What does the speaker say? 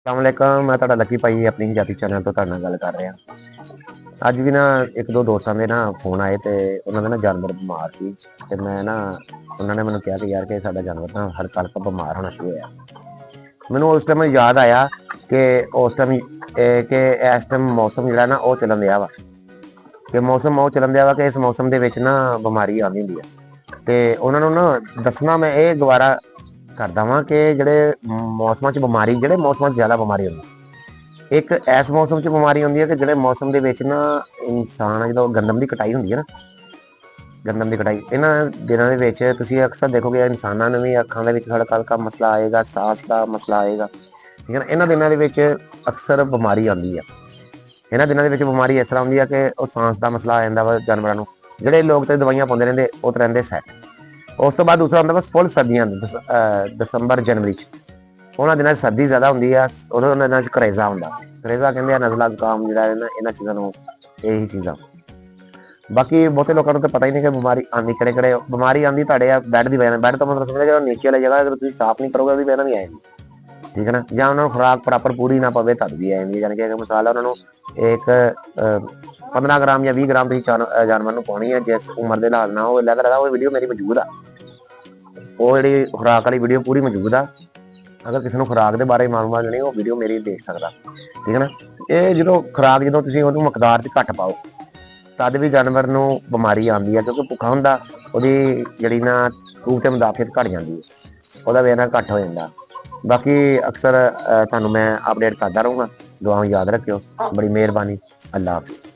अस्सलामुअलैकुम, मैं ਤੁਹਾਡਾ ਲੱਕੀ ਭਾਈ ਆਪਣੀ ਹੀ ਜਾਤੀ ਚੈਨਲ ਤੋਂ ਤੁਹਾਡੇ ਨਾਲ ਗੱਲ ਕਰ ਰਿਹਾ। ਅੱਜ ਵੀ ਨਾ ਇੱਕ ਦੋ ਦੋਸਤਾਂ ਦੇ ਨਾ ਫੋਨ ਆਏ ਤੇ ਉਹਨਾਂ ਦਾ ਨਾ ਜਾਨਵਰ ਬਿਮਾਰ ਸੀ ਤੇ ਮੈਂ ਨਾ ਉਹਨਾਂ ਨੇ ਮੈਨੂੰ ਕਿਹਾ ਕਿ ਯਾਰ ਕਿ ਸਾਡਾ ਜਾਨਵਰ ਨਾ ਹਲਕਾ ਹਲਕਾ ਬਿਮਾਰ ਹੋਣਾ ਸ਼ੁਰੂ ਹੋਇਆ। ਮੈਨੂੰ ਉਸ ਟਾਈਮ ਯਾਦ ਆਇਆ ਕਿ ਉਸ ਟਾਈਮ ਕਿ ਇਸ ਟਾਈਮ ਮੌਸਮ ਜਿਹੜਾ ਨਾ ਉਹ ਚੱਲਣ ਦਿਆ ਵਾ ਕਿ ਮੌਸਮ ਉਹ ਚੱਲਣ ਦਿਆ ਵਾ ਕਿ ਇਸ ਮੌਸਮ ਦੇ ਵਿੱਚ ਨਾ ਬਿਮਾਰੀ ਆਉਂਦੀ ਹੁੰਦੀ ਆ ਤੇ ਉਹਨਾਂ ਨੂੰ ਨਾ ਦੱਸਣਾ ਮੈਂ ਇਹ ਗਵਾਰਾ करदा वां कि जिहड़े मौसमां च बीमारी जिहड़े मौसमां च ज़्यादा बीमारी होंदी एक इस मौसम च बीमारी होंदी है कि जिहड़े मौसम दे विच ना इंसान जो गंदम की कटाई होंदी है ना गंदम की कटाई इन्हां दिनां दे विच तुसीं अक्सर देखोगे इंसानां नूं भी अखां दे विच हल्का मसला आएगा सांस का मसला आएगा ठीक है ना। इन्हां दिनां दे विच अक्सर बीमारी आउंदी है। इन्हां दिनां दे विच बीमारी इस तरह होंदी है कि ओह सांस का मसला आ जांदा वा जानवरां नूं। जिहड़े लोग ते दवाइयां पाउंदे रहिंदे ओह तां रहिंदे सैट। उस तो बाद दूसरा होंदा बस फुल सर्दियां दसंबर जनवरी उन्होंने दिनों सर्दी ज़्यादा होंगी है उन्होंने दिनों करेजा होंदा करेजा कहते हैं नज़ला जुकाम जो इन्होंने चीज़ों यही चीज़ा। बाकी बहुते लोगों को तो पता ही नहीं कि बीमारी आती कि बीमारी आती बैड की वजह बैड तो मतलब समझो जो नीचे वाली जगह अगर तुम साफ नहीं करोगे वजह भी आएगी ठीक है ना। या उन्होंने खुराक प्रॉपर पूरी ना पवे तब भी आ जाती यानी कि मिसाल है उन्होंने एक 15 ग्राम या 20 ग्राम तुम जानवर को पानी है जिस उम्र के नाल ना वो लग रहा वो वीडियो मेरी मौजूद आ वो जी खुराक वाली वीडियो पूरी मौजूद आ। अगर किसी को खुराक के बारे मालूमात नहीं वो वीडियो मेरी देख सकता ठीक है ना। ये जो खुराक जो तुम मकदार च घट पाओ तद भी जानवर को बीमारी आती है क्योंकि भुखा होंदा ओहदी जी ना खूब ते मुदाफियत घट जाती है वह वेना घट हो जाता। बाकी अक्सर तुहानूं मैं अपडेट करता रहूँगा। दुआओं याद रखियो। बड़ी मेहरबानी। अल्लाह हाफिज़।